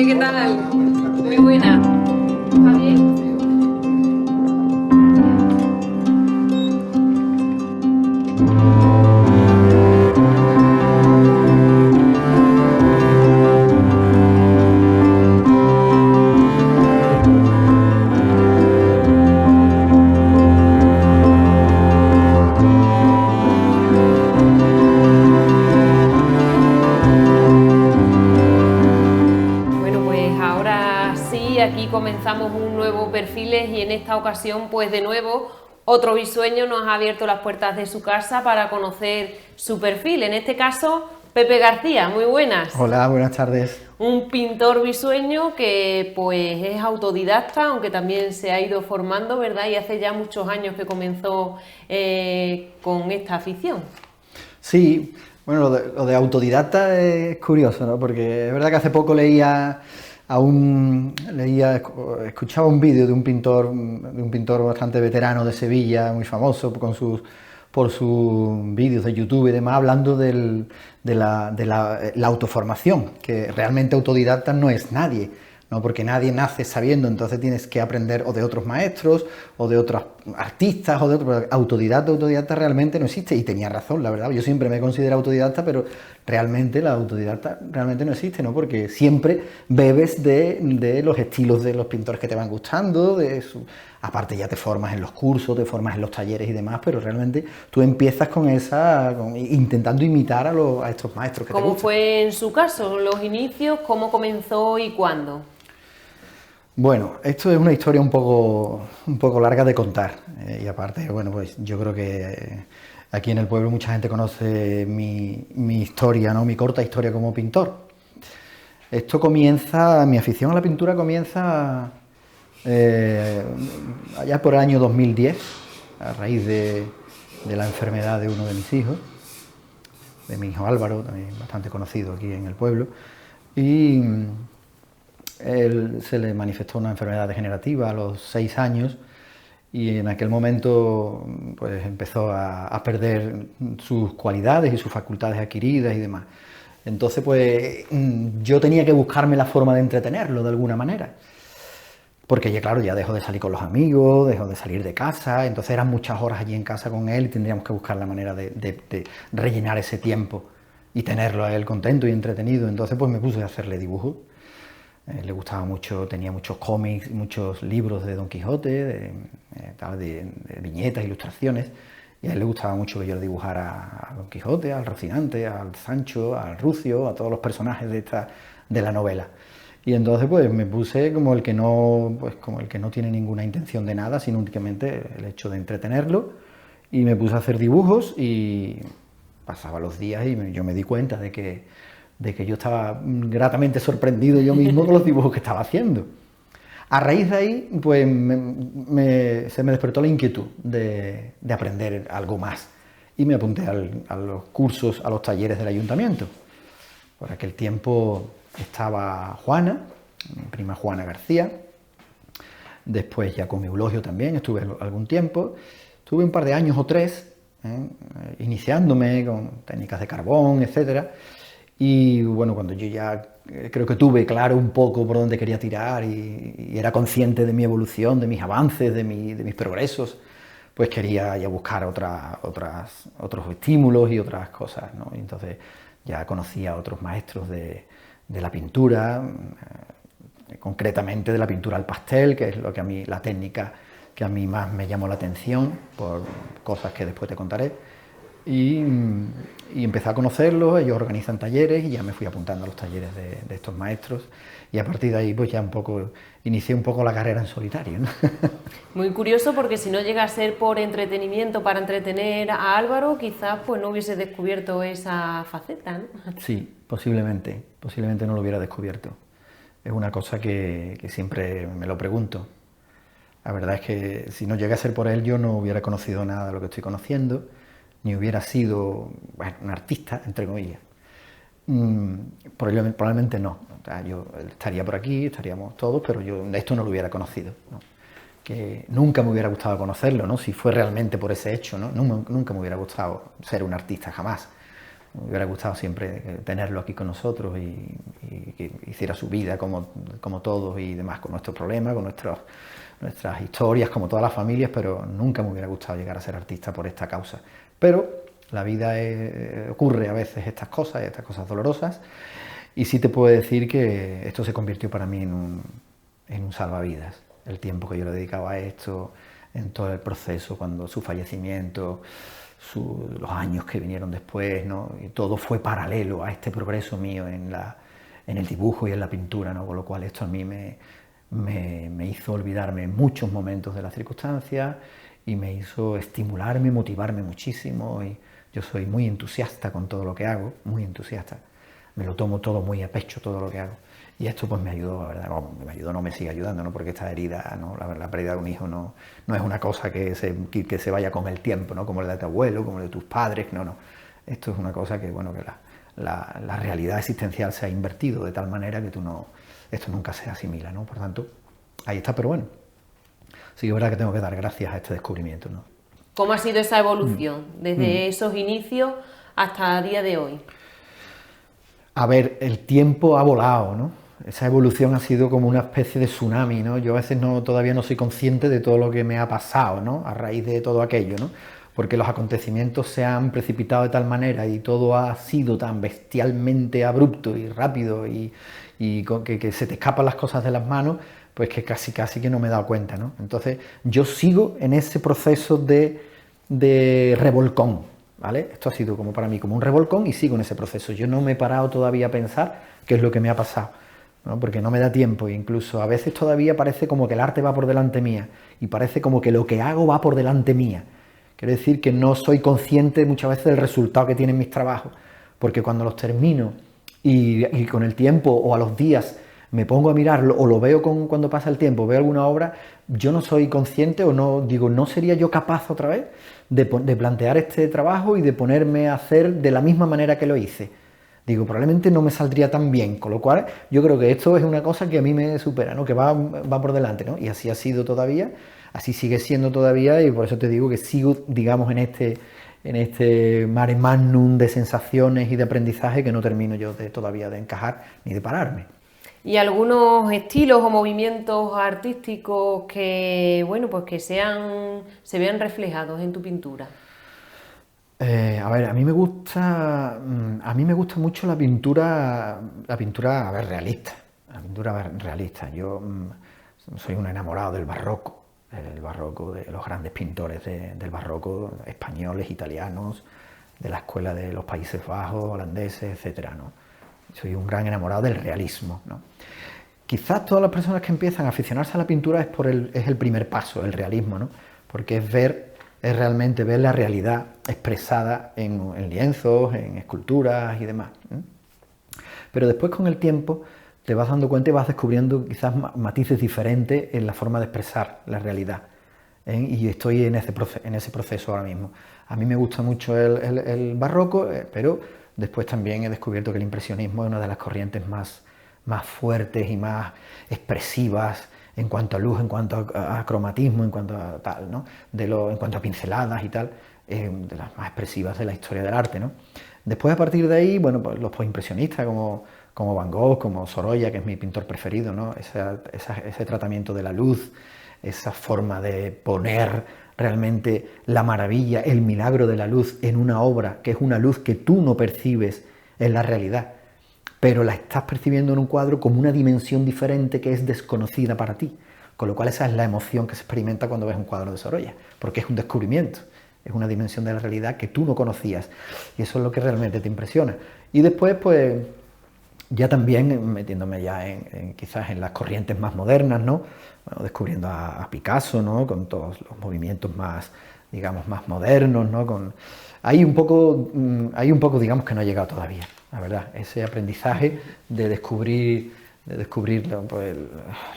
¿qué tal? Muy buena. ¿Está bien? Bueno, pues ahora sí, aquí comenzamos un nuevo Perfiles y en esta ocasión, pues de nuevo, otro bisueño nos ha abierto las puertas de su casa para conocer su perfil. En este caso, Pepe García, muy buenas. Hola, buenas tardes. Un pintor bisueño que pues es autodidacta, aunque también se ha ido formando, ¿verdad? Y hace ya muchos años que comenzó con esta afición. Sí, bueno, lo de autodidacta es curioso, ¿no? Porque es verdad que hace poco escuchaba un vídeo de un pintor bastante veterano de Sevilla, muy famoso por sus vídeos de YouTube y demás, hablando la autoformación, que realmente autodidacta no es nadie, ¿no? Porque nadie nace sabiendo, entonces tienes que aprender o de otros maestros, o de otros artistas, o de otros... Autodidacta realmente no existe, y tenía razón, la verdad. Yo siempre me considero autodidacta, pero realmente la autodidacta realmente no existe, ¿no? Porque siempre bebes de los estilos de los pintores que te van gustando, aparte ya te formas en los cursos, te formas en los talleres y demás, pero realmente tú empiezas intentando imitar a estos maestros que te ¿Cómo gustan. fue en su caso los inicios? ¿Cómo comenzó y cuándo? Bueno, esto es una historia un poco larga de contar, y aparte, bueno, pues yo creo que aquí en el pueblo mucha gente conoce mi historia, ¿no? Mi corta historia como pintor. Mi afición a la pintura comienza allá por el año 2010, a raíz de la enfermedad de uno de mis hijos, de mi hijo Álvaro, también bastante conocido aquí en el pueblo, y él se le manifestó una enfermedad degenerativa a los 6 años, y en aquel momento pues empezó a perder sus cualidades y sus facultades adquiridas y demás. Entonces pues yo tenía que buscarme la forma de entretenerlo de alguna manera, porque ya claro, ya dejó de salir con los amigos, dejó de salir de casa, entonces eran muchas horas allí en casa con él y tendríamos que buscar la manera de rellenar ese tiempo y tenerlo a él contento y entretenido. Entonces pues me puse a hacerle dibujos. Le gustaba mucho, tenía muchos cómics, muchos libros de Don Quijote, de viñetas, ilustraciones, y a él le gustaba mucho que yo le dibujara a Don Quijote, al Rocinante, al Sancho, al Rucio, a todos los personajes de la novela. Y entonces pues me puse como el que no tiene ninguna intención de nada, sino únicamente el hecho de entretenerlo, y me puse a hacer dibujos y pasaba los días y yo me di cuenta de que yo estaba gratamente sorprendido yo mismo con los dibujos que estaba haciendo. A raíz de ahí, pues se me despertó la inquietud de aprender algo más y me apunté a los cursos, a los talleres del ayuntamiento. Por aquel tiempo estaba Juana, mi prima Juana García, después ya con mi Eulogio también estuve algún tiempo, estuve un par de años o tres, iniciándome con técnicas de carbón, etcétera. Y bueno, cuando yo ya creo que tuve claro un poco por dónde quería tirar y era consciente de mi evolución, de mis avances, de mis progresos, pues quería ya buscar otros estímulos y otras cosas, ¿no? Y entonces ya conocía a otros maestros de la pintura, concretamente de la pintura al pastel, que es la técnica que a mí más me llamó la atención, por cosas que después te contaré. Y empecé a conocerlos, ellos organizan talleres y ya me fui apuntando a los talleres de estos maestros, y a partir de ahí pues ya inicié un poco la carrera en solitario, ¿no? Muy curioso, porque si no llega a ser por entretenimiento, para entretener a Álvaro, quizás pues no hubiese descubierto esa faceta, ¿no? Sí, posiblemente no lo hubiera descubierto. Es una cosa que siempre me lo pregunto. La verdad es que si no llega a ser por él, yo no hubiera conocido nada de lo que estoy conociendo, ni hubiera sido, bueno, un artista, entre comillas. Probablemente no. O sea, yo estaría por aquí, estaríamos todos, pero yo esto no lo hubiera conocido, ¿no? Que nunca me hubiera gustado conocerlo, ¿no? Si fue realmente por ese hecho, ¿no? Nunca me hubiera gustado ser un artista, jamás. Me hubiera gustado siempre tenerlo aquí con nosotros y que hiciera su vida como todos y demás, con nuestros problemas, con nuestras historias, como todas las familias, pero nunca me hubiera gustado llegar a ser artista por esta causa. Pero la vida ocurre a veces estas cosas dolorosas, y sí te puedo decir que esto se convirtió para mí en un salvavidas. El tiempo que yo le dedicaba a esto, en todo el proceso, cuando su fallecimiento, los años que vinieron después, ¿no? Y todo fue paralelo a este progreso mío en el dibujo y en la pintura, ¿no? Con lo cual esto a mí me hizo olvidarme en muchos momentos de las circunstancias y me hizo estimularme, motivarme muchísimo, y yo soy muy entusiasta con todo lo que hago, muy entusiasta. Me lo tomo todo muy a pecho, todo lo que hago. Y esto pues me ayudó, la verdad, no me sigue ayudando, ¿no? Porque esta herida, ¿no? La pérdida de un hijo no es una cosa que se vaya con el tiempo, ¿no? Como la de tu abuelo, como la de tus padres, no. Esto es una cosa que, bueno, que la realidad existencial se ha invertido de tal manera que esto nunca se asimila, ¿no? Por tanto, ahí está, pero bueno, sí que es verdad que tengo que dar gracias a este descubrimiento, ¿no? ¿Cómo ha sido esa evolución desde esos inicios hasta el día de hoy? A ver, el tiempo ha volado, ¿no? Esa evolución ha sido como una especie de tsunami, ¿no? Yo a veces todavía no soy consciente de todo lo que me ha pasado, ¿no? A raíz de todo aquello, ¿no? Porque los acontecimientos se han precipitado de tal manera y todo ha sido tan bestialmente abrupto y rápido y que se te escapan las cosas de las manos, pues que casi que no me he dado cuenta, ¿no? Entonces yo sigo en ese proceso de revolcón, ¿vale? Esto ha sido como para mí como un revolcón y sigo en ese proceso. Yo no me he parado todavía a pensar qué es lo que me ha pasado, ¿no? Porque no me da tiempo, e incluso a veces todavía parece como que el arte va por delante mía y parece como que lo que hago va por delante mía. Quiero decir que no soy consciente muchas veces del resultado que tienen mis trabajos, porque cuando los termino y con el tiempo o a los días me pongo a mirarlo o lo veo cuando pasa el tiempo, veo alguna obra, yo no soy consciente o no sería yo capaz otra vez de plantear este trabajo y de ponerme a hacer de la misma manera que lo hice. Digo, probablemente no me saldría tan bien, con lo cual yo creo que esto es una cosa que a mí me supera, ¿no? Que va por delante, ¿no? Y así ha sido todavía, así sigue siendo todavía, y por eso te digo que sigo, digamos, en este mare magnum de sensaciones y de aprendizaje que no termino yo todavía de encajar ni de pararme. ¿Y algunos estilos o movimientos artísticos que, bueno, pues que se vean reflejados en tu pintura? A ver, a mí me gusta mucho la pintura, a ver, realista. La pintura realista. Yo soy un enamorado del barroco, de los grandes pintores del barroco, españoles, italianos, de la escuela de los Países Bajos, holandeses, etcétera, ¿no? Soy un gran enamorado del realismo, ¿no? Quizás todas las personas que empiezan a aficionarse a la pintura es el primer paso, el realismo, ¿no? Porque es realmente ver la realidad expresada en lienzos, en esculturas y demás, ¿eh? Pero después, con el tiempo, te vas dando cuenta y vas descubriendo quizás matices diferentes en la forma de expresar la realidad, ¿eh? Y estoy en ese proceso ahora mismo. A mí me gusta mucho el barroco, pero después también he descubierto que el impresionismo es una de las corrientes más fuertes y más expresivas en cuanto a luz, en cuanto a cromatismo, en cuanto a tal, ¿no? En cuanto a pinceladas y tal, de las más expresivas de la historia del arte, ¿no? Después, a partir de ahí, bueno, pues los postimpresionistas como Van Gogh, como Sorolla, que es mi pintor preferido, ¿no? Ese tratamiento de la luz, esa forma de poner realmente la maravilla, el milagro de la luz en una obra, que es una luz que tú no percibes en la realidad, pero la estás percibiendo en un cuadro como una dimensión diferente que es desconocida para ti. Con lo cual esa es la emoción que se experimenta cuando ves un cuadro de Sorolla, porque es un descubrimiento, es una dimensión de la realidad que tú no conocías, y eso es lo que realmente te impresiona. Y después, pues, ya también metiéndome ya quizás en las corrientes más modernas, ¿no? Bueno, descubriendo a Picasso, ¿no? Con todos los movimientos más, digamos, más modernos, ¿no? Hay un poco, digamos, que no ha llegado todavía, la verdad, ese aprendizaje de descubrir pues,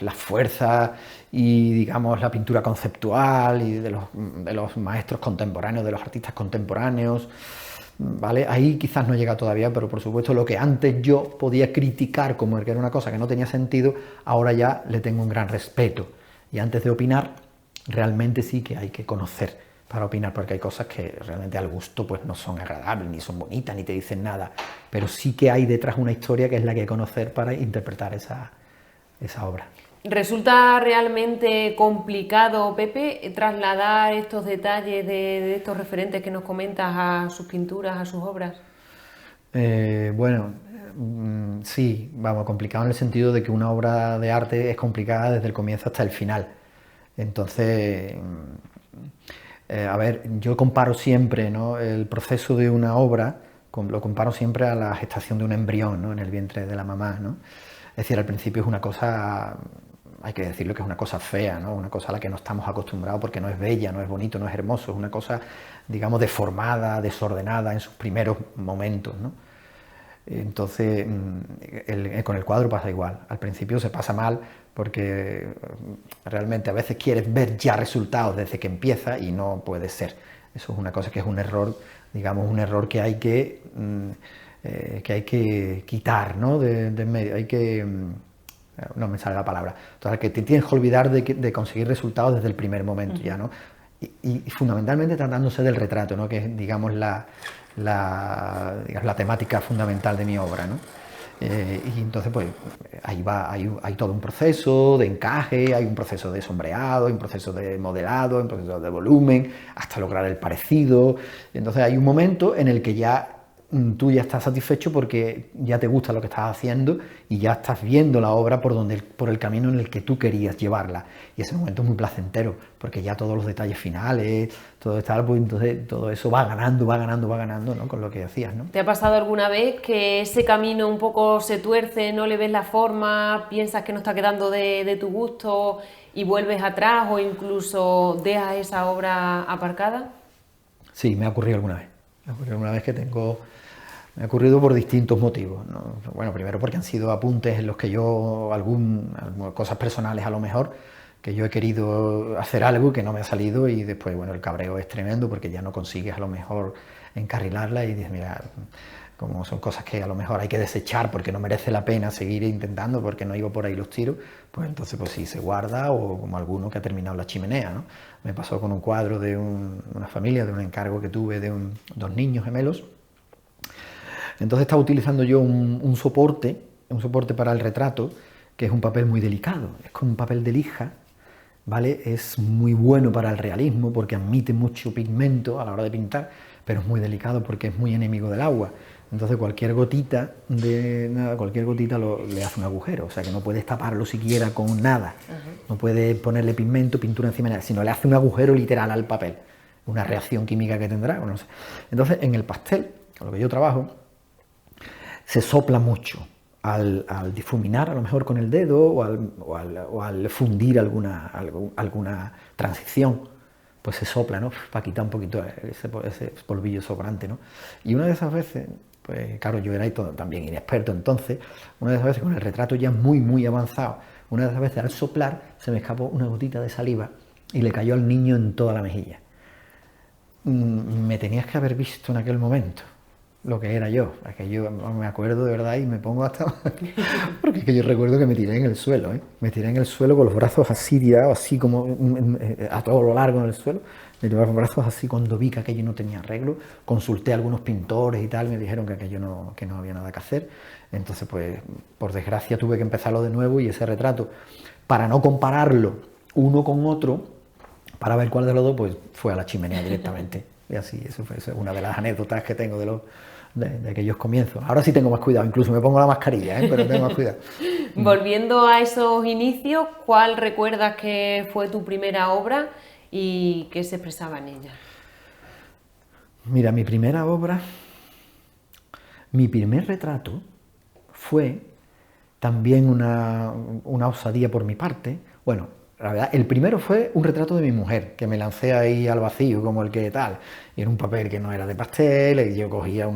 la fuerza y, digamos, la pintura conceptual y de los maestros contemporáneos, de los artistas contemporáneos, ¿vale? Ahí quizás no llega todavía, pero por supuesto lo que antes yo podía criticar como que era una cosa que no tenía sentido, ahora ya le tengo un gran respeto. Y antes de opinar, realmente sí que hay que conocer para opinar, porque hay cosas que realmente al gusto pues no son agradables, ni son bonitas, ni te dicen nada, pero sí que hay detrás una historia que es la que hay que conocer para interpretar esa obra. ¿Resulta realmente complicado, Pepe, trasladar estos detalles de estos referentes que nos comentas a sus pinturas, a sus obras? Bueno, sí, vamos, complicado en el sentido de que una obra de arte es complicada desde el comienzo hasta el final. Entonces, a ver, yo comparo siempre, ¿no?, el proceso de una obra, lo comparo siempre a la gestación de un embrión, ¿no?, en el vientre de la mamá, ¿no? Es decir, al principio es una cosa, hay que decirlo, que es una cosa fea, ¿no?, una cosa a la que no estamos acostumbrados porque no es bella, no es bonito, no es hermoso, es una cosa, digamos, deformada, desordenada en sus primeros momentos, ¿no? Entonces, con el cuadro pasa igual. Al principio se pasa mal porque realmente a veces quieres ver ya resultados desde que empieza y no puede ser. Eso es una cosa que es un error, digamos, un error que hay que quitar, ¿no?, de medio. Hay que... no me sale la palabra. Entonces, que te tienes que olvidar de conseguir resultados desde el primer momento, ya, ¿no? Y fundamentalmente tratándose del retrato, ¿no?, que es, digamos, la temática fundamental de mi obra, ¿no? Y entonces, pues, ahí va, hay todo un proceso de encaje, hay un proceso de sombreado, hay un proceso de modelado, hay un proceso de volumen, hasta lograr el parecido. Entonces hay un momento en el que ya tú ya estás satisfecho porque ya te gusta lo que estás haciendo y ya estás viendo la obra por el camino en el que tú querías llevarla. Y ese momento es muy placentero, porque ya todos los detalles finales, todo está, pues entonces todo eso va ganando, ¿no?, con lo que hacías, ¿no? ¿Te ha pasado alguna vez que ese camino un poco se tuerce, no le ves la forma, piensas que no está quedando de tu gusto y vuelves atrás o incluso dejas esa obra aparcada? Sí, me ha ocurrido alguna vez. Me ha ocurrido alguna vez me ha ocurrido por distintos motivos, ¿no? Bueno, primero porque han sido apuntes en los que yo, cosas personales a lo mejor, que yo he querido hacer algo que no me ha salido y después, bueno, el cabreo es tremendo porque ya no consigues a lo mejor encarrilarla y dices, mira, como son cosas que a lo mejor hay que desechar porque no merece la pena seguir intentando porque no iba por ahí los tiros, pues entonces pues sí se guarda, o como alguno que ha terminado la chimenea, ¿no? Me pasó con un cuadro de una familia, de un encargo que tuve de dos niños gemelos. Entonces estaba utilizando yo un soporte para el retrato, que es un papel muy delicado, es como un papel de lija, ¿vale? Es muy bueno para el realismo porque admite mucho pigmento a la hora de pintar, pero es muy delicado porque es muy enemigo del agua. Entonces cualquier gotita le hace un agujero, o sea que no puedes taparlo siquiera con nada, no puedes ponerle pigmento, pintura encima de nada, sino le hace un agujero literal al papel, una reacción química que tendrá, no sé. Entonces en el pastel, con lo que yo trabajo, se sopla mucho al difuminar, a lo mejor con el dedo, o al fundir alguna transición, pues se sopla, ¿no?, para quitar un poquito ese polvillo sobrante, ¿no? Y una de esas veces, pues claro, yo era también inexperto entonces, una de esas veces con el retrato ya muy, muy avanzado, una de esas veces al soplar se me escapó una gotita de saliva y le cayó al niño en toda la mejilla. Me tenías que haber visto en aquel momento lo que era yo, aquello me acuerdo de verdad y me pongo hasta... porque es que yo recuerdo que me tiré en el suelo, me tiré en el suelo con los brazos así tirados, así como a todo lo largo en el suelo, me tiré los brazos así cuando vi que aquello no tenía arreglo, consulté a algunos pintores y tal, me dijeron que aquello que no había nada que hacer, entonces pues por desgracia tuve que empezarlo de nuevo y ese retrato, para no compararlo uno con otro, para ver cuál de los dos, pues fue a la chimenea directamente. Y así, eso es una de las anécdotas que tengo de aquellos comienzos. Ahora sí tengo más cuidado, incluso me pongo la mascarilla, pero tengo más cuidado. Volviendo a esos inicios, ¿cuál recuerdas que fue tu primera obra y qué se expresaba en ella? Mira, mi primera obra, mi primer retrato fue también una osadía por mi parte. Bueno, la verdad, el primero fue un retrato de mi mujer, que me lancé ahí al vacío, como el que tal, y era un papel que no era de pastel, y yo cogía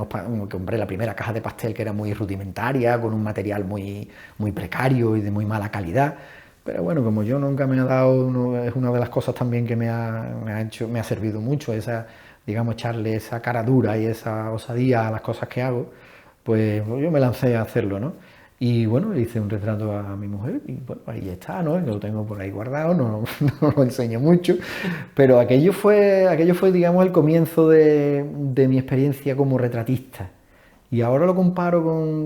compré la primera caja de pastel que era muy rudimentaria, con un material muy, muy precario y de muy mala calidad, pero bueno, como yo nunca me ha dado, es una de las cosas también que me ha servido mucho, digamos, echarle esa cara dura y esa osadía a las cosas que hago, pues yo me lancé a hacerlo, ¿no? Y bueno, le hice un retrato a mi mujer y bueno, ahí está, ¿no? Lo tengo por ahí guardado, no, no lo enseño mucho, pero aquello fue, digamos, el comienzo de mi experiencia como retratista. Y ahora lo comparo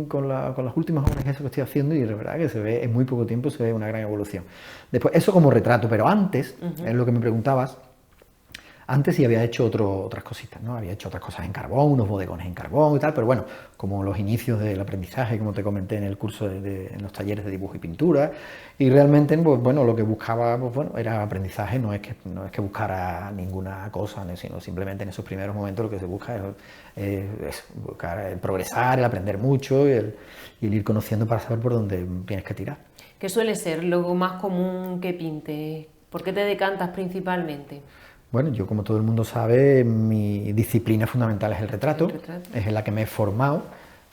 con las últimas obras que estoy haciendo y de verdad que se ve, en muy poco tiempo se ve una gran evolución. Después, eso como retrato, pero antes, es lo que me preguntabas, antes sí había hecho otras cositas, ¿no? Había hecho otras cosas en carbón, unos bodegones en carbón y tal, pero bueno, como los inicios del aprendizaje, como te comenté en el curso, en los talleres de dibujo y pintura, y realmente, pues bueno, lo que buscaba, pues bueno, era aprendizaje, no es que buscara ninguna cosa, sino simplemente en esos primeros momentos lo que se busca es buscar progresar, el aprender mucho y el ir conociendo para saber por dónde tienes que tirar. ¿Qué suele ser lo más común que pintes? ¿Por qué te decantas principalmente? Bueno, yo como todo el mundo sabe, mi disciplina fundamental es el retrato, es en la que me he formado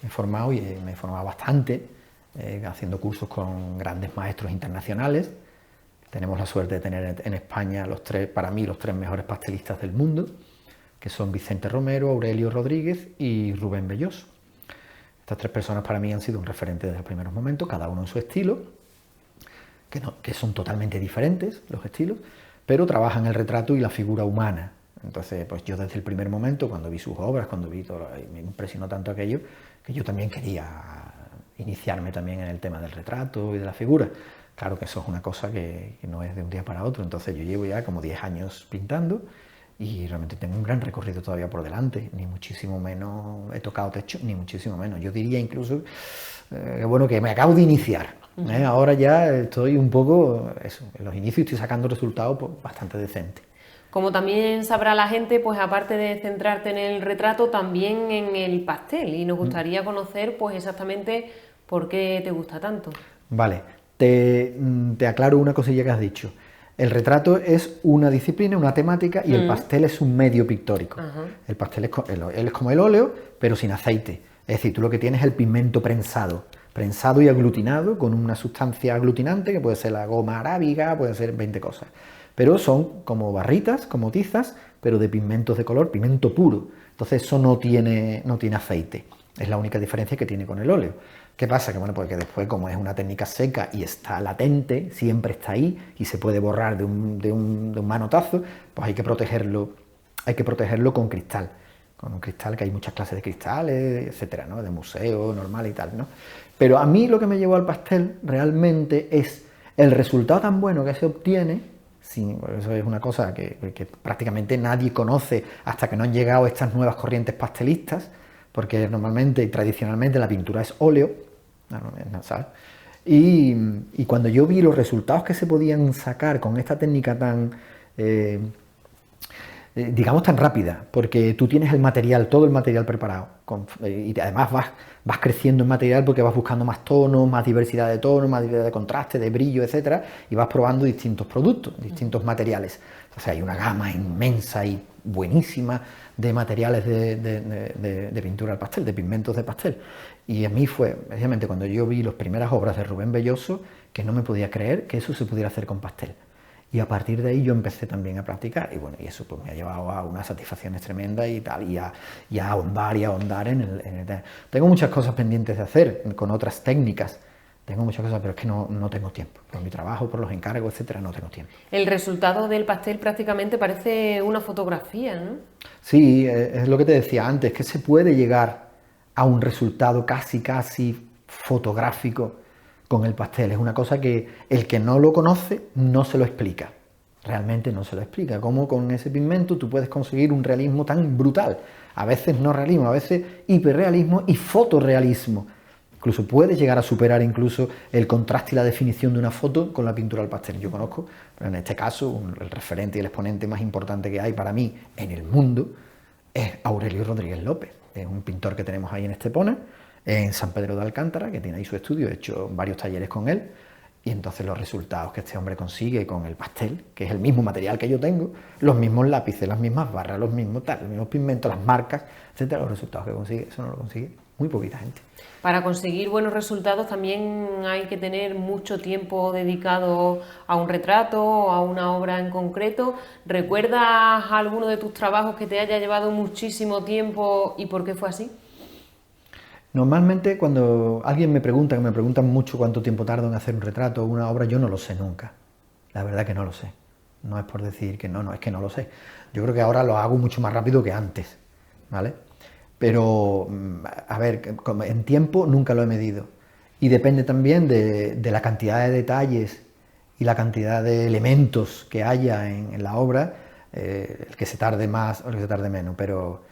y me he formado bastante, haciendo cursos con grandes maestros internacionales. Tenemos la suerte de tener en España para mí los tres mejores pastelistas del mundo, que son Vicente Romero, Aurelio Rodríguez y Rubén Belloso. Estas tres personas para mí han sido un referente desde los primeros momentos, cada uno en su estilo, que son totalmente diferentes los estilos, pero trabajan el retrato y la figura humana. Entonces, pues yo desde el primer momento, cuando vi sus obras, cuando vi todo, me impresionó tanto aquello, que yo también quería iniciarme también en el tema del retrato y de la figura. Claro que eso es una cosa que no es de un día para otro, entonces yo llevo ya como 10 años pintando y realmente tengo un gran recorrido todavía por delante, ni muchísimo menos he tocado techo, ni muchísimo menos. Yo diría incluso bueno, que me acabo de iniciar. Ahora ya estoy un poco, en los inicios estoy sacando resultados pues, bastante decentes. Como también sabrá la gente, pues aparte de centrarte en el retrato, también en el pastel, y nos gustaría conocer pues exactamente por qué te gusta tanto. Vale, te aclaro una cosilla que has dicho. El retrato es una disciplina, una temática, y el pastel es un medio pictórico. El pastel es como el óleo, pero sin aceite. Es decir, tú lo que tienes es el pigmento prensado y aglutinado con una sustancia aglutinante, que puede ser la goma arábiga, puede ser 20 cosas. Pero son como barritas, como tizas, pero de pigmentos de color, pigmento puro. Entonces eso no tiene aceite. Es la única diferencia que tiene con el óleo. ¿Qué pasa? Que bueno, pues que después, como es una técnica seca y está latente, siempre está ahí y se puede borrar de un manotazo, pues hay que protegerlo con cristal. Con un cristal, que hay muchas clases de cristales, etcétera, ¿no? De museo, normal y tal, ¿no? Pero a mí lo que me llevó al pastel realmente es el resultado tan bueno que se obtiene. Sí, eso es una cosa que prácticamente nadie conoce hasta que no han llegado estas nuevas corrientes pastelistas, porque normalmente y tradicionalmente la pintura es óleo, ¿sabes? Y cuando yo vi los resultados que se podían sacar con esta técnica tan, digamos, tan rápida, porque tú tienes el material, todo el material preparado, y además vas creciendo en material porque vas buscando más tonos, más diversidad de tonos, más diversidad de contraste, de brillo, etcétera, y vas probando distintos productos, distintos materiales. O sea, hay una gama inmensa y buenísima de materiales de pintura al pastel, de pigmentos de pastel. Y a mí fue, precisamente cuando yo vi las primeras obras de Rubén Belloso, que no me podía creer que eso se pudiera hacer con pastel. Y a partir de ahí yo empecé también a practicar, y bueno, y eso pues me ha llevado a unas satisfacciones tremendas y tal, y a ahondar en el. Tengo muchas cosas pendientes de hacer con otras técnicas, tengo muchas cosas, pero es que no tengo tiempo. Por mi trabajo, por los encargos, etcétera, no tengo tiempo. El resultado del pastel prácticamente parece una fotografía, ¿no? Sí, es lo que te decía antes, que se puede llegar a un resultado casi fotográfico con el pastel. Es una cosa que el que no lo conoce no se lo explica. Realmente no se lo explica. Cómo con ese pigmento tú puedes conseguir un realismo tan brutal. A veces no realismo, a veces hiperrealismo y fotorrealismo. Incluso puedes llegar a superar incluso el contraste y la definición de una foto con la pintura al pastel. Yo conozco, pero en este caso, el referente y el exponente más importante que hay para mí en el mundo es Aurelio Rodríguez López. Es un pintor que tenemos ahí en Estepona, en San Pedro de Alcántara, que tiene ahí su estudio, he hecho varios talleres con él, y entonces los resultados que este hombre consigue con el pastel, que es el mismo material que yo tengo, los mismos lápices, las mismas barras, los mismos pigmentos, las marcas, etcétera, los resultados que consigue, eso no lo consigue muy poquita gente. Para conseguir buenos resultados también hay que tener mucho tiempo dedicado a un retrato o a una obra en concreto. ¿Recuerdas alguno de tus trabajos que te haya llevado muchísimo tiempo y por qué fue así? Normalmente cuando alguien me pregunta, que me preguntan mucho cuánto tiempo tardo en hacer un retrato o una obra, yo no lo sé nunca. La verdad que no lo sé. No es por decir que no, es que no lo sé. Yo creo que ahora lo hago mucho más rápido que antes, ¿vale? Pero, a ver, en tiempo nunca lo he medido. Y depende también de la cantidad de detalles y la cantidad de elementos que haya en la obra, el que se tarde más o el que se tarde menos. Pero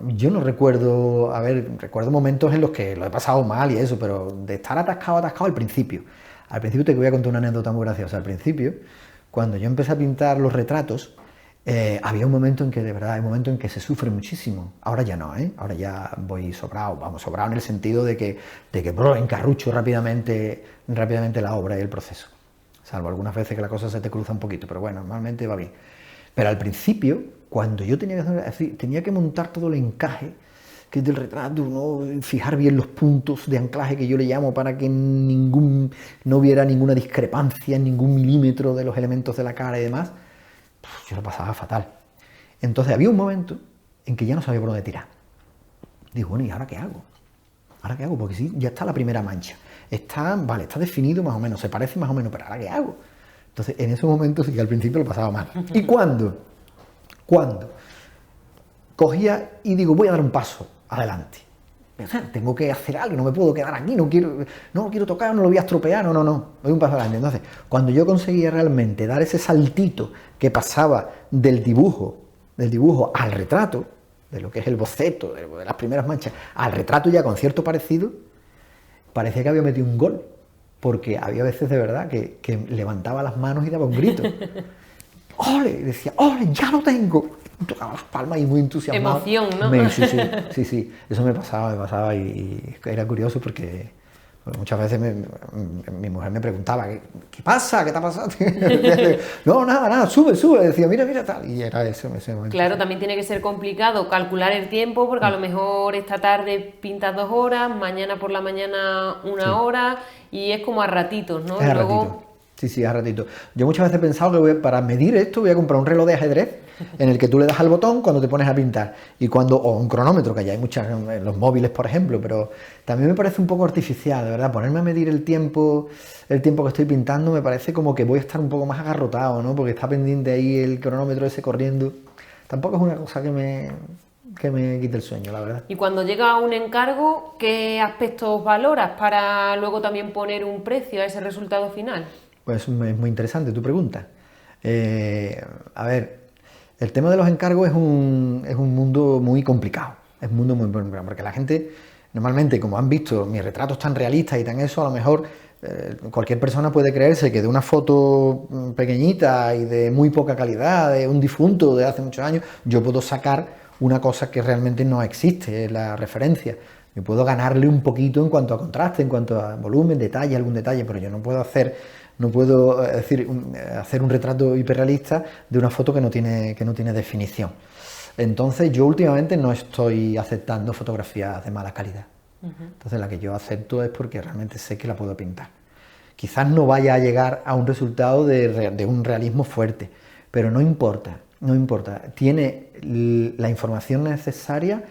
yo no recuerdo, a ver, recuerdo momentos en los que lo he pasado mal y eso, pero de estar atascado al principio. Al principio te voy a contar una anécdota muy graciosa. Al principio, cuando yo empecé a pintar los retratos, había un momento en que, de verdad, hay un momento en que se sufre muchísimo. Ahora ya no, ¿eh? Ahora ya voy sobrado, vamos, sobrado en el sentido de que encarrucho rápidamente la obra y el proceso. Salvo algunas veces que la cosa se te cruza un poquito, pero bueno, normalmente va bien. Pero al principio, cuando yo tenía que montar todo el encaje, que es del retrato, ¿no? Fijar bien los puntos de anclaje que yo le llamo para que no hubiera ninguna discrepancia en ningún milímetro de los elementos de la cara y demás, yo lo pasaba fatal. Entonces había un momento en que ya no sabía por dónde tirar. Digo, bueno, ¿y ahora qué hago? ¿Ahora qué hago? Porque sí, ya está la primera mancha. Está definido más o menos, se parece más o menos, pero ¿ahora qué hago? Entonces, en esos momentos sí que al principio lo pasaba mal. ¿Y cuándo? Cogía y digo, voy a dar un paso adelante. O sea, tengo que hacer algo, no me puedo quedar aquí, no lo quiero tocar, no lo voy a estropear, no, doy un paso adelante. Entonces, cuando yo conseguía realmente dar ese saltito que pasaba del dibujo al retrato, de lo que es el boceto, de las primeras manchas, al retrato ya con cierto parecido, parecía que había metido un gol, porque había veces de verdad que levantaba las manos y daba un grito. ¡Ole! Y decía, ¡ole! ¡Ya lo tengo! Tocaba las palmas y muy entusiasmado. Emoción, ¿no? Sí, eso me pasaba y era curioso porque muchas veces mi mujer me preguntaba, ¿qué pasa? ¿Qué te ha pasado? No, nada, sube, decía, mira, tal, y era ese momento. Claro, también tiene que ser complicado calcular el tiempo, porque a lo mejor esta tarde pintas 2 horas, mañana por la mañana 1 hora, y es como a ratitos, ¿no? Es a ratito. Sí, a ratito. Yo muchas veces he pensado que para medir esto voy a comprar un reloj de ajedrez en el que tú le das al botón cuando te pones a pintar o un cronómetro, que ya hay muchas en los móviles, por ejemplo, pero también me parece un poco artificial, de verdad, ponerme a medir el tiempo que estoy pintando me parece como que voy a estar un poco más agarrotado, ¿no? Porque está pendiente ahí el cronómetro ese corriendo. Tampoco es una cosa que me quite el sueño, la verdad. Y cuando llega un encargo, ¿qué aspectos valoras para luego también poner un precio a ese resultado final? Pues es muy interesante tu pregunta. A ver, el tema de los encargos es un mundo muy complicado. Es un mundo muy complicado, porque la gente, normalmente, como han visto mis retratos tan realistas y tan eso, a lo mejor cualquier persona puede creerse que de una foto pequeñita y de muy poca calidad, de un difunto de hace muchos años, yo puedo sacar una cosa que realmente no existe, es la referencia. Yo puedo ganarle un poquito en cuanto a contraste, en cuanto a volumen, detalle, algún detalle, pero yo no puedo hacer un retrato hiperrealista de una foto que no tiene definición. Entonces yo últimamente no estoy aceptando fotografías de mala calidad. Entonces la que yo acepto es porque realmente sé que la puedo pintar. Quizás no vaya a llegar a un resultado de un realismo fuerte, pero no importa. Tiene la información necesaria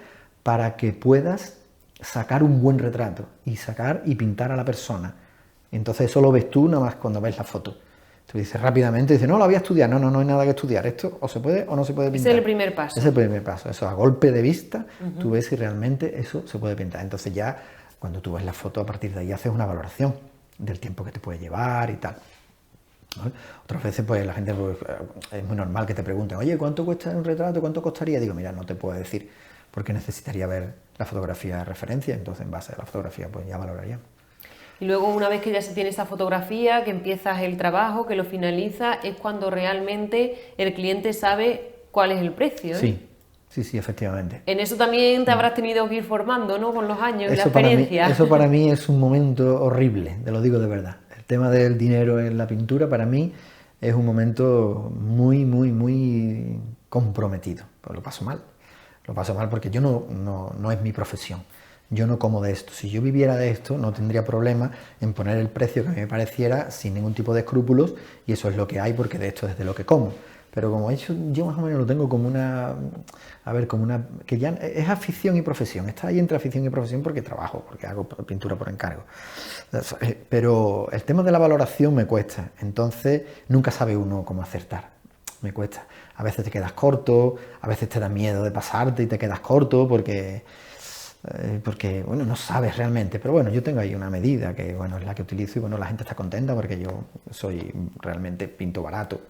para que puedas sacar un buen retrato y pintar a la persona. Entonces eso lo ves tú nada más cuando ves la foto. Tú dices rápidamente, no, la voy a estudiar. No hay nada que estudiar. Esto o se puede o no se puede pintar. Ese es el primer paso. Ese es el primer paso. Eso a golpe de vista, tú ves si realmente eso se puede pintar. Entonces ya cuando tú ves la foto, a partir de ahí haces una valoración del tiempo que te puede llevar y tal. ¿Vale? Otras veces pues la gente es muy normal que te pregunten, oye, ¿cuánto cuesta un retrato? ¿Cuánto costaría? Digo, mira, no te puedo decir porque necesitaría ver la fotografía de referencia. Entonces en base a la fotografía pues ya valoraría. Y luego, una vez que ya se tiene esa fotografía, que empiezas el trabajo, que lo finalizas, es cuando realmente el cliente sabe cuál es el precio, ¿eh? Sí, efectivamente. En eso también te habrás tenido que ir formando, ¿no? Con los años y la experiencia. Eso para mí es un momento horrible, te lo digo de verdad. El tema del dinero en la pintura para mí es un momento muy comprometido. Pues lo paso mal porque yo no es mi profesión. Yo no como de esto. Si yo viviera de esto, no tendría problema en poner el precio que a mí me pareciera sin ningún tipo de escrúpulos, y eso es lo que hay porque de esto es de lo que como. pero como he hecho, yo más o menos lo tengo como una, a ver, como una, que ya es afición y profesión, está ahí entre afición y profesión porque trabajo, porque hago pintura por encargo. Pero el tema de la valoración me cuesta, entonces nunca sabe uno cómo acertar, me cuesta. A veces te quedas corto, a veces te da miedo de pasarte y te quedas corto porque bueno, no sabes realmente, pero bueno, yo tengo ahí una medida que, bueno, es la que utilizo y bueno, la gente está contenta porque yo realmente pinto barato,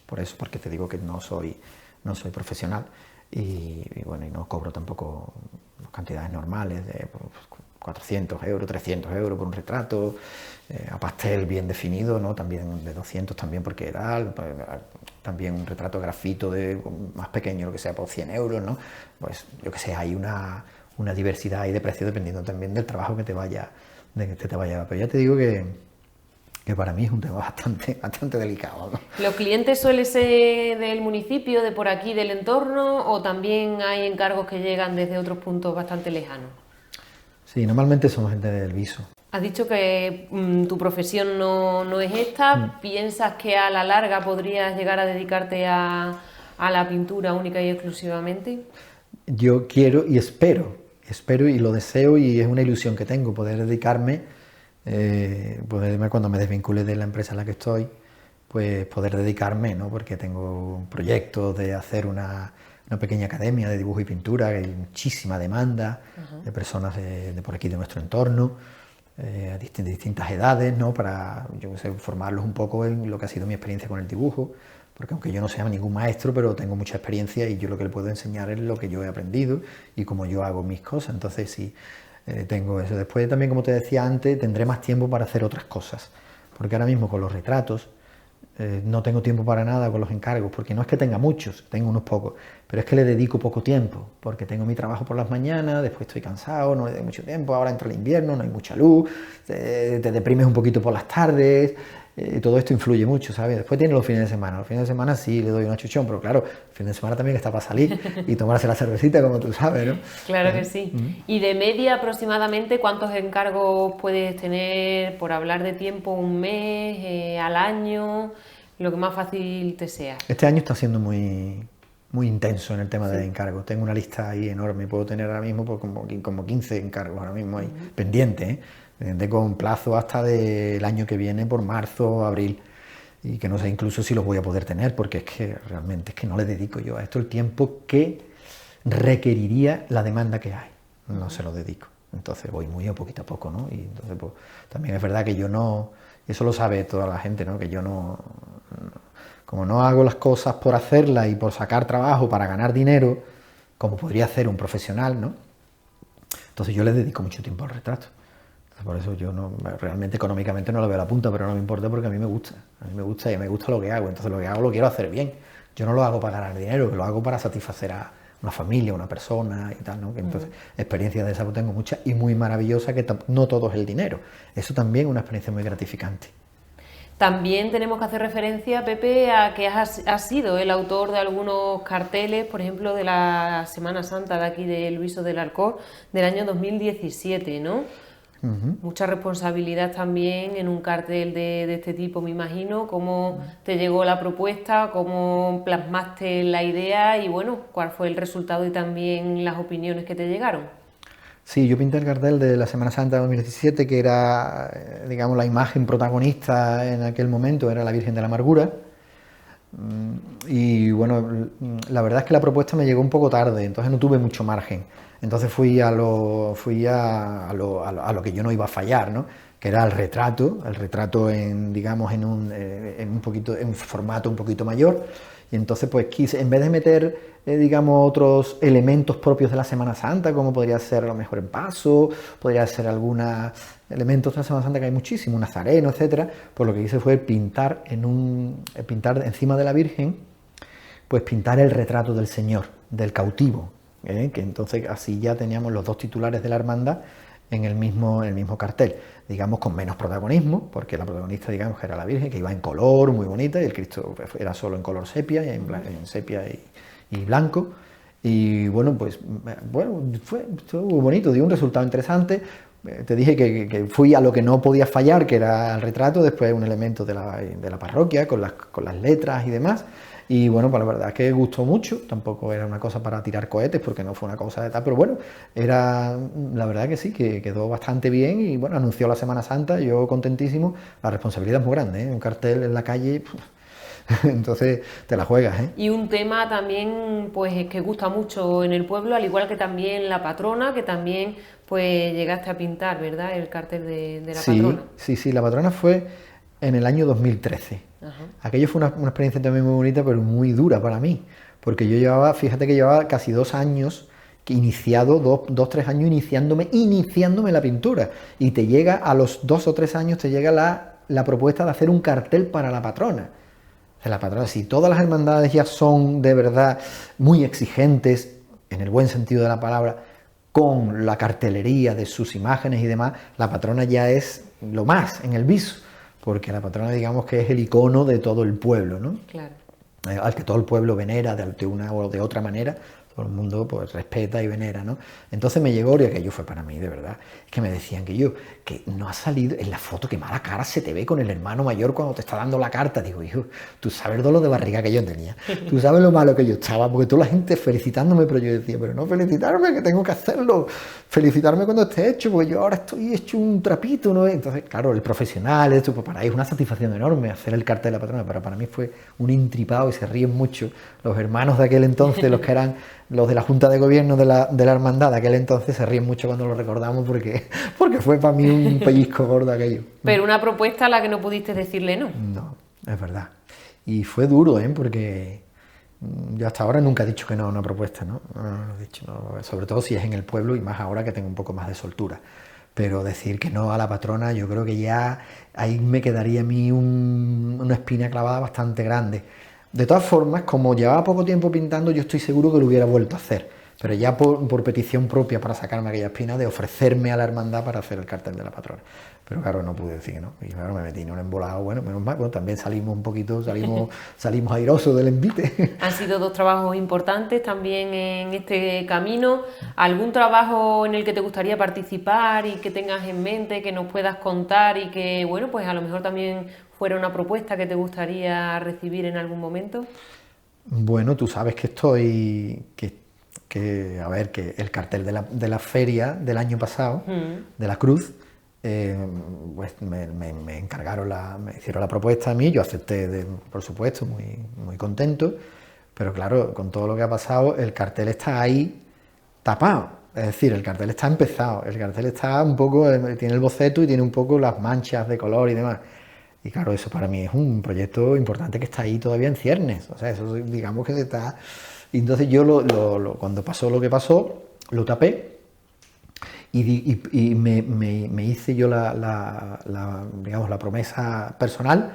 por eso, porque te digo que no soy profesional y bueno, y no cobro tampoco cantidades normales de 400 euros, 300 euros por un retrato, a pastel bien definido, ¿no? También de 200 también porque era también un retrato grafito más pequeño, lo que sea, por 100 euros, ¿no? Pues yo que sé, hay una diversidad ahí de precios dependiendo también del trabajo que te vaya, pero ya te digo que para mí es un tema bastante delicado, ¿no? ¿Los clientes suelen ser del municipio, de por aquí, del entorno, o también hay encargos que llegan desde otros puntos bastante lejanos? Sí, normalmente somos gente del Viso. Has dicho que tu profesión no es esta. ¿Piensas que a la larga podrías llegar a dedicarte a la pintura única y exclusivamente? Yo quiero y espero y lo deseo y es una ilusión que tengo, poder dedicarme, cuando me desvincule de la empresa en la que estoy, pues poder dedicarme, ¿no? Porque tengo proyectos de hacer una pequeña academia de dibujo y pintura, que hay muchísima demanda de personas de por aquí, de nuestro entorno, de distintas edades, ¿no? Para, yo sé, formarlos un poco en lo que ha sido mi experiencia con el dibujo, porque aunque yo no sea ningún maestro, pero tengo mucha experiencia y yo lo que le puedo enseñar es lo que yo he aprendido y cómo yo hago mis cosas. Entonces sí, tengo eso. Después también, como te decía antes, tendré más tiempo para hacer otras cosas, porque ahora mismo con los retratos no tengo tiempo para nada con los encargos, porque no es que tenga muchos, tengo unos pocos, pero es que le dedico poco tiempo, porque tengo mi trabajo por las mañanas, después estoy cansado, no le doy mucho tiempo, ahora entra el invierno, no hay mucha luz, te deprimes un poquito por las tardes, todo esto influye mucho, ¿sabes? Después tiene los fines de semana sí le doy un achuchón, pero claro, el fin de semana también está para salir y tomarse la cervecita, como tú sabes, ¿no? Claro que sí. Y de media aproximadamente, ¿cuántos encargos puedes tener, por hablar de tiempo, un mes, al año, lo que más fácil te sea? Este año está siendo muy intenso en el tema de encargos. Tengo una lista ahí enorme, puedo tener ahora mismo pues, como 15 encargos ahora mismo ahí, pendientes, ¿eh? Con plazo hasta del año que viene, por marzo o abril, y que no sé incluso si los voy a poder tener, porque es que realmente es que no le dedico yo a esto el tiempo que requeriría la demanda que hay, no se lo dedico, entonces voy muy a poco, ¿no? Y entonces pues, también es verdad que yo no, eso lo sabe toda la gente, ¿no? Que yo como no hago las cosas por hacerlas y por sacar trabajo para ganar dinero, como podría hacer un profesional, ¿no? Entonces yo le dedico mucho tiempo al retrato. Por eso yo realmente económicamente no lo veo a la punta, pero no me importa porque a mí me gusta y me gusta lo que hago, entonces lo que hago lo quiero hacer bien. Yo no lo hago para ganar dinero, que lo hago para satisfacer a una familia, a una persona y tal, ¿no? Que entonces experiencias de esa pues tengo muchas y muy maravillosas, que no todo es el dinero. Eso también es una experiencia muy gratificante. También tenemos que hacer referencia, Pepe, a que has sido el autor de algunos carteles, por ejemplo, de la Semana Santa de aquí de Luiso del Arcor, del año 2017, ¿no? Mucha responsabilidad también en un cartel de este tipo, me imagino. ¿Cómo te llegó la propuesta? ¿Cómo plasmaste la idea? Y bueno, ¿cuál fue el resultado y también las opiniones que te llegaron? Sí, yo pinté el cartel de la Semana Santa de 2017, que era, digamos, la imagen protagonista en aquel momento, era la Virgen de la Amargura. Y bueno, la verdad es que la propuesta me llegó un poco tarde, entonces no tuve mucho margen. Entonces fui a lo que yo no iba a fallar, ¿no? Que era el retrato en, digamos, en un formato un poquito mayor. Y entonces pues quise, en vez de meter, digamos, otros elementos propios de la Semana Santa, como podría ser a lo mejor en paso, podría ser algunos elementos de la Semana Santa que hay muchísimos, un nazareno, etcétera, pues lo que hice fue pintar encima de la Virgen, pues pintar el retrato del Señor, del cautivo, que entonces así ya teníamos los dos titulares de la hermandad en el mismo cartel, digamos con menos protagonismo, porque la protagonista, digamos, era la Virgen, que iba en color, muy bonita, y el Cristo era solo en color sepia, en sepia y blanco, y bueno, pues estuvo bonito, dio un resultado interesante. Te dije que fui a lo que no podía fallar, que era el retrato, después un elemento de la parroquia, con las letras y demás, Y bueno, pues la verdad es que gustó mucho, tampoco era una cosa para tirar cohetes, porque no fue una cosa de tal, pero bueno, la verdad que sí, que quedó bastante bien y bueno, anunció la Semana Santa, yo contentísimo, la responsabilidad es muy grande, ¿eh? Un cartel en la calle, entonces te la juegas, ¿eh? Y un tema también, pues, que gusta mucho en el pueblo, al igual que también la patrona, que también, pues, llegaste a pintar, ¿verdad?, el cartel de la patrona. Sí, la patrona fue en el año 2013. Ajá. Aquello fue una experiencia también muy bonita, pero muy dura para mí, porque yo llevaba, fíjate que llevaba casi 2 años iniciado, 3 años iniciándome la pintura, y te llega a los 2 o 3 años, te llega la propuesta de hacer un cartel para la patrona. De la patrona, si todas las hermandades ya son de verdad muy exigentes, en el buen sentido de la palabra, con la cartelería de sus imágenes y demás, la patrona ya es lo más en el viso, porque la patrona, digamos que es el icono de todo el pueblo, ¿no? Claro. Al que todo el pueblo venera de una o de otra manera, todo el mundo pues respeta y venera, ¿no? Entonces me llegó, y aquello fue para mí, de verdad, es que me decían que no ha salido en la foto, que mala cara se te ve con el hermano mayor cuando te está dando la carta. Digo, hijo, tú sabes el dolor de barriga que yo tenía, tú sabes lo malo que yo estaba, porque toda la gente felicitándome, pero yo decía, pero no felicitarme, que tengo que hacerlo, felicitarme cuando esté hecho, porque yo ahora estoy hecho un trapito, ¿no? Entonces, claro, el profesional, esto, pues para ahí es una satisfacción enorme hacer el cartel de la patrona, pero para mí fue un intripado y se ríen mucho los hermanos de aquel entonces, los que eran los de la Junta de Gobierno de la hermandad de aquel entonces, se ríen mucho cuando lo recordamos porque fue para mí un pellizco gordo aquello. Pero una propuesta a la que no pudiste decirle no. No, es verdad. Y fue duro, porque yo hasta ahora nunca he dicho que no a una propuesta, ¿no? No he dicho no, sobre todo si es en el pueblo y más ahora que tengo un poco más de soltura. Pero decir que no a la patrona, yo creo que ya ahí me quedaría a mí una espina clavada bastante grande. De todas formas, como llevaba poco tiempo pintando, yo estoy seguro que lo hubiera vuelto a hacer, pero ya por petición propia para sacarme aquella espina de ofrecerme a la hermandad para hacer el cartel de la patrona. Pero claro, no pude decir que no, y claro, me metí en un embolado, bueno, menos mal, bueno, también salimos un poquito, salimos airosos del envite. Han sido 2 trabajos importantes también en este camino. ¿Algún trabajo en el que te gustaría participar y que tengas en mente, que nos puedas contar y que, bueno, pues a lo mejor también fuera una propuesta que te gustaría recibir en algún momento? Bueno, tú sabes que que el cartel de la feria del año pasado, de la Cruz, pues me encargaron, me hicieron la propuesta a mí, yo acepté, por supuesto, muy contento, pero claro, con todo lo que ha pasado, el cartel está ahí tapado, es decir, el cartel está empezado, el cartel está un poco, tiene el boceto y tiene un poco las manchas de color y demás. Y claro, eso para mí es un proyecto importante que está ahí todavía en ciernes, o sea, eso digamos que se está... Y entonces yo cuando pasó lo que pasó, lo tapé y me hice yo digamos, la promesa personal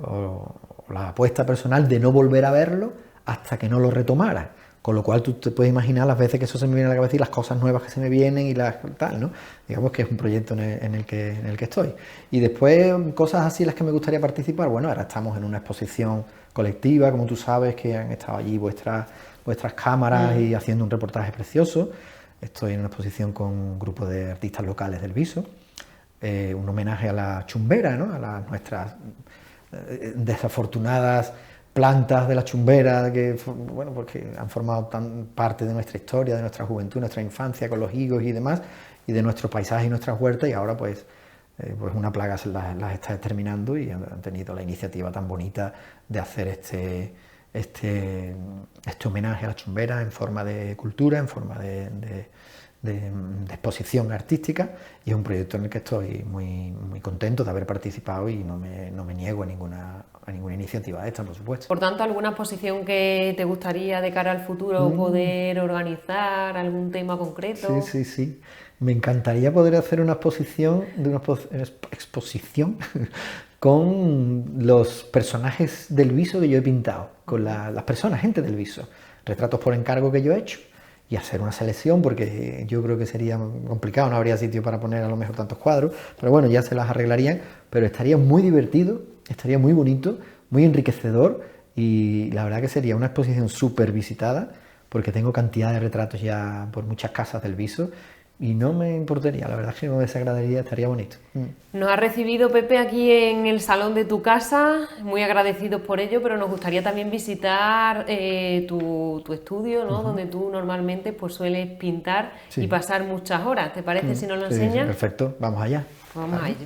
o la apuesta personal de no volver a verlo hasta que no lo retomara. Con lo cual tú te puedes imaginar las veces que eso se me viene a la cabeza y las cosas nuevas que se me vienen y las tal, ¿no? Digamos que es un proyecto en el que estoy. Y después, cosas así en las que me gustaría participar, bueno, ahora estamos en una exposición colectiva, como tú sabes, que han estado allí vuestras cámaras y haciendo un reportaje precioso. Estoy en una exposición con un grupo de artistas locales del Viso, un homenaje a la chumbera, ¿no? A nuestras desafortunadas plantas de la chumbera que, bueno, porque han formado tan parte de nuestra historia, de nuestra juventud, nuestra infancia con los higos y demás, y de nuestros paisajes y nuestras huertas, y ahora pues una plaga las está exterminando y han tenido la iniciativa tan bonita de hacer este homenaje a la chumbera en forma de cultura, en forma de exposición artística, y es un proyecto en el que estoy muy contento de haber participado y no me niego a ninguna iniciativa de esta, por supuesto. Por tanto, ¿alguna exposición que te gustaría de cara al futuro poder organizar, algún tema concreto? Sí. Me encantaría poder hacer una exposición con los personajes del Viso que yo he pintado, con las personas, gente del Viso, retratos por encargo que yo he hecho, y hacer una selección, porque yo creo que sería complicado, no habría sitio para poner a lo mejor tantos cuadros, pero bueno, ya se las arreglarían, pero estaría muy divertido, estaría muy bonito, muy enriquecedor, y la verdad que sería una exposición súper visitada, porque tengo cantidad de retratos ya por muchas casas del Viso, y no me importaría, la verdad es que no me desagradaría, estaría bonito. Nos ha recibido Pepe aquí en el salón de tu casa, muy agradecidos por ello, pero nos gustaría también visitar tu estudio, ¿no? Donde tú normalmente pues sueles pintar y pasar muchas horas. ¿Te parece si nos lo enseñas? Sí, perfecto, vamos allá. Vamos a ello.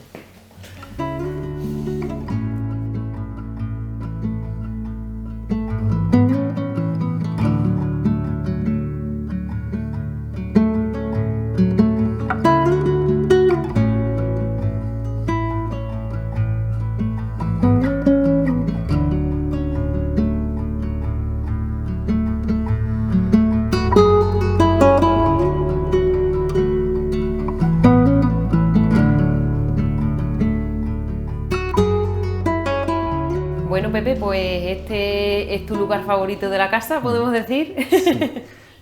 Bueno, Pepe, pues este es tu lugar favorito de la casa, podemos decir.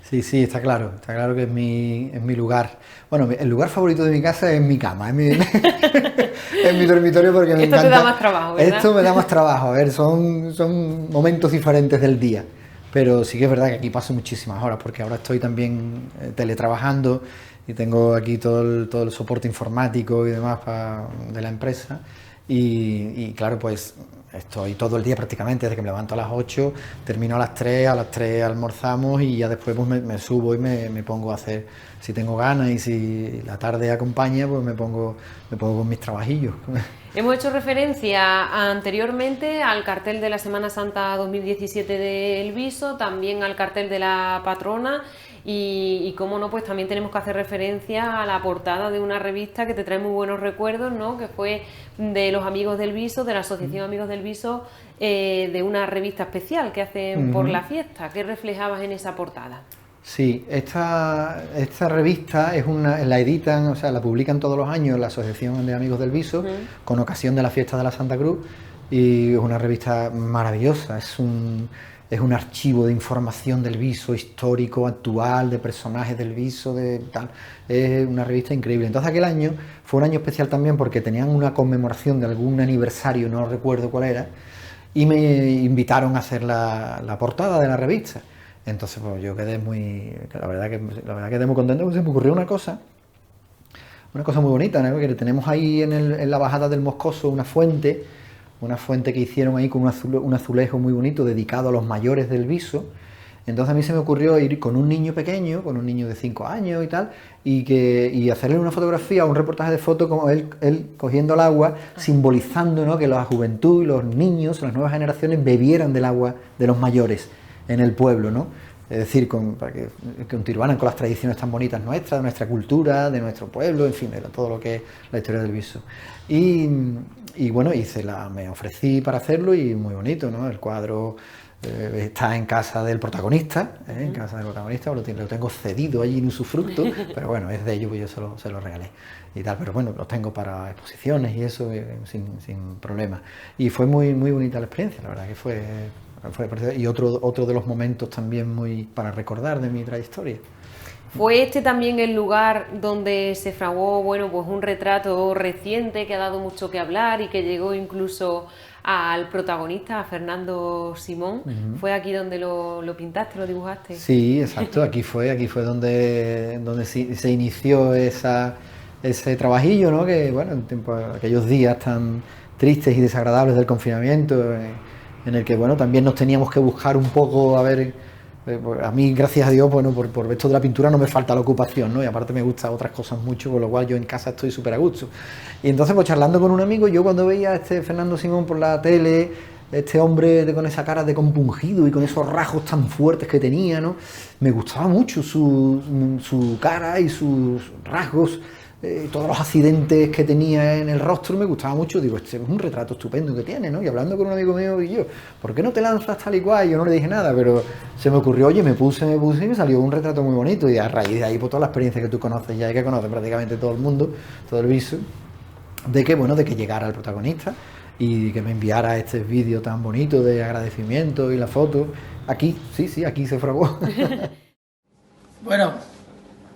Sí, está claro que es mi lugar. Bueno, el lugar favorito de mi casa es mi cama, es mi dormitorio, porque me encanta. Esto te da más trabajo, ¿verdad? Esto me da más trabajo, a ver, son momentos diferentes del día, pero sí que es verdad que aquí paso muchísimas horas, porque ahora estoy también teletrabajando y tengo aquí todo el soporte informático y demás de la empresa, y claro, pues estoy todo el día prácticamente, desde que me levanto a las 8, termino a las 3 almorzamos y ya después pues me subo y me pongo a hacer, si tengo ganas y si la tarde acompaña, pues me pongo con mis trabajillos. Hemos hecho referencia anteriormente al cartel de la Semana Santa 2017 del Viso, también al cartel de la patrona y cómo no, pues también tenemos que hacer referencia a la portada de una revista que te trae muy buenos recuerdos, ¿no? Que fue de los Amigos del Viso, de la Asociación Amigos del Viso, de una revista especial que hacen por la fiesta. ¿Qué reflejabas en esa portada? Sí, esta revista la editan, o sea, la publican todos los años la Asociación de Amigos del Viso, con ocasión de la fiesta de la Santa Cruz, y es una revista maravillosa, es un archivo de información del Viso, histórico, actual, de personajes del Viso, es una revista increíble. Entonces aquel año fue un año especial también porque tenían una conmemoración de algún aniversario, no recuerdo cuál era, y me invitaron a hacer la portada de la revista. Entonces pues yo quedé la verdad quedé muy contento, porque se me ocurrió una cosa muy bonita, ¿no? Que tenemos ahí en la bajada del Moscoso una fuente que hicieron ahí con un azulejo muy bonito dedicado a los mayores del Viso. Entonces a mí se me ocurrió ir con un niño pequeño, con un niño de 5 años y tal, y hacerle una fotografía, un reportaje de foto como él cogiendo el agua, simbolizando, ¿no? Que la juventud y los niños, las nuevas generaciones, bebieran del agua de los mayores en el pueblo, ¿no? Es decir, para que continuaran con las tradiciones tan bonitas nuestras, de nuestra cultura, de nuestro pueblo, en fin, de todo lo que es la historia del Viso. Y bueno, me ofrecí para hacerlo y muy bonito, ¿no? El cuadro está en casa del protagonista, lo tengo cedido allí en usufructo, pero bueno, es de ellos, pues yo se lo regalé y tal, pero bueno, lo tengo para exposiciones y eso sin problema. Y fue muy, muy bonita la experiencia, la verdad que fue y otro de los momentos también muy para recordar de mi trayectoria. ¿Fue este también el lugar donde se fraguó, bueno, pues un retrato reciente que ha dado mucho que hablar y que llegó incluso al protagonista, a Fernando Simón? ¿Fue aquí donde lo pintaste, lo dibujaste? Sí, exacto, aquí fue donde se inició ese trabajillo, ¿no? Que bueno, aquellos días tan tristes y desagradables del confinamiento, en el que bueno, también nos teníamos que buscar un poco, a ver, a mí gracias a Dios, bueno, por esto de la pintura no me falta la ocupación, ¿no? Y aparte me gustan otras cosas mucho, con lo cual yo en casa estoy súper a gusto. Y entonces pues charlando con un amigo, yo cuando veía a este Fernando Simón por la tele, este hombre con esa cara de compungido y con esos rasgos tan fuertes que tenía, ¿no? Me gustaba mucho su cara y sus rasgos, todos los accidentes que tenía en el rostro me gustaba mucho. Digo, este es un retrato estupendo que tiene, ¿no? Y hablando con un amigo mío, y yo, ¿por qué no te lanzas tal y cual? Yo no le dije nada, pero se me ocurrió, oye, me puse y me salió un retrato muy bonito. Y a raíz de ahí, por toda la experiencia que tú conoces ya y que conoce prácticamente todo el mundo, todo el Viso, de que llegara el protagonista y que me enviara este vídeo tan bonito de agradecimiento y la foto. Aquí, sí, aquí se fraguó. Bueno,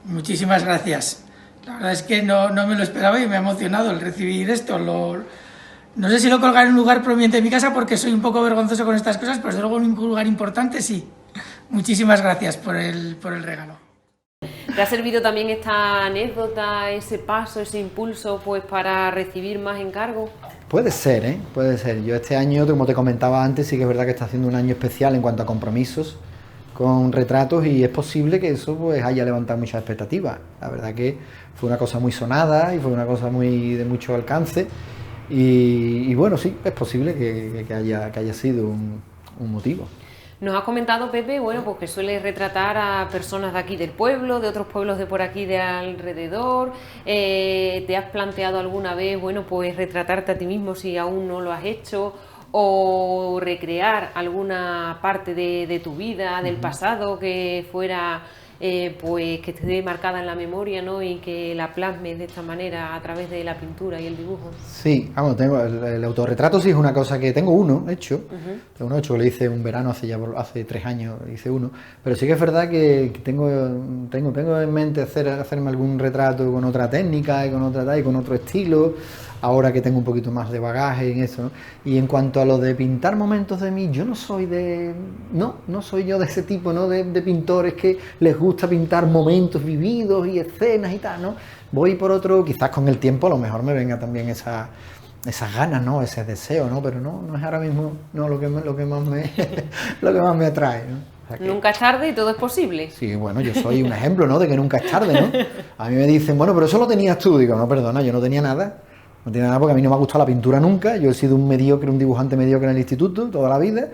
muchísimas gracias. La verdad es que no me lo esperaba y me ha emocionado el recibir esto. No sé si lo colgaré en un lugar prominente de mi casa porque soy un poco vergonzoso con estas cosas, pero desde luego en un lugar importante sí. Muchísimas gracias por el regalo. ¿Te ha servido también esta anécdota, ese paso, ese impulso, pues para recibir más encargos? Puede ser, ¿eh? Puede ser. Yo este año, como te comentaba antes, sí que es verdad que está haciendo un año especial en cuanto a compromisos con retratos y es posible que eso pues haya levantado muchas expectativas. La verdad que fue una cosa muy sonada y fue una cosa muy de mucho alcance y bueno, sí, es posible que haya sido un motivo. Nos has comentado, Pepe, bueno, pues que sueles retratar a personas de aquí del pueblo, de otros pueblos de por aquí de alrededor. ¿Te has planteado alguna vez, bueno, pues retratarte a ti mismo si aún no lo has hecho? ¿O recrear alguna parte de tu vida, del pasado, que fuera, pues que esté marcada en la memoria, ¿no? Y que la plasmes de esta manera a través de la pintura y el dibujo? Sí, vamos, tengo el autorretrato sí es una cosa que tengo uno hecho, tengo uno hecho que lo hice un verano hace 3 años, hice uno, pero sí que es verdad que tengo en mente hacerme algún retrato con otra técnica y con otra tal y con otro estilo, ahora que tengo un poquito más de bagaje en eso, ¿no? Y en cuanto a lo de pintar momentos de mí, yo no soy no soy yo de ese tipo, ¿no? De pintores que les gusta pintar momentos vividos y escenas y tal, ¿no? Voy por otro, quizás con el tiempo a lo mejor me venga también esas ganas, ¿no? Ese deseo, ¿no? Pero no es ahora mismo lo que más me lo que más me atrae, ¿no? O sea que, Nunca es tarde y todo es posible. sí, bueno, yo soy un ejemplo, ¿no? De que nunca es tarde, ¿no? A mí me dicen, bueno, pero eso lo tenías tú. Digo, no, perdona, yo no tenía nada. No tenía nada porque a mí no me ha gustado la pintura nunca. Yo he sido un dibujante mediocre en el instituto toda la vida.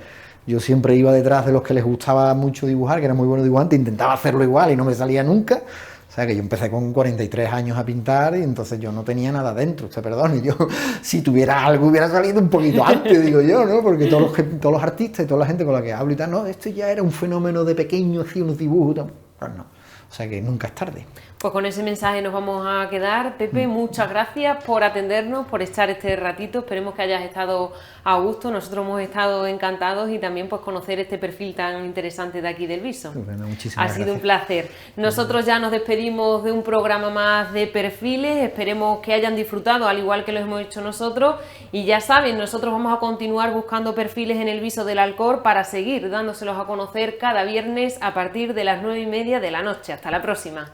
Yo siempre iba detrás de los que les gustaba mucho dibujar, que eran muy buenos dibujantes, intentaba hacerlo igual y no me salía nunca. O sea que yo empecé con 43 años a pintar y entonces yo no tenía nada dentro, usted perdone, yo si tuviera algo hubiera salido un poquito antes, digo yo, ¿no? Porque todos los artistas y toda la gente con la que hablo y tal, no, esto ya era un fenómeno de pequeño, hacía unos dibujos, tal. Pues no, o sea que nunca es tarde. Pues con ese mensaje nos vamos a quedar. Pepe, muchas gracias por atendernos, por estar este ratito. Esperemos que hayas estado a gusto. Nosotros hemos estado encantados y también pues conocer este perfil tan interesante de aquí del Viso. Bueno, ha sido un placer. Nosotros ya nos despedimos de un programa más de perfiles. Esperemos que hayan disfrutado, al igual que lo hemos hecho nosotros. Y ya saben, nosotros vamos a continuar buscando perfiles en el Viso del Alcor para seguir dándoselos a conocer cada viernes a partir de las 9:30 de la noche. Hasta la próxima.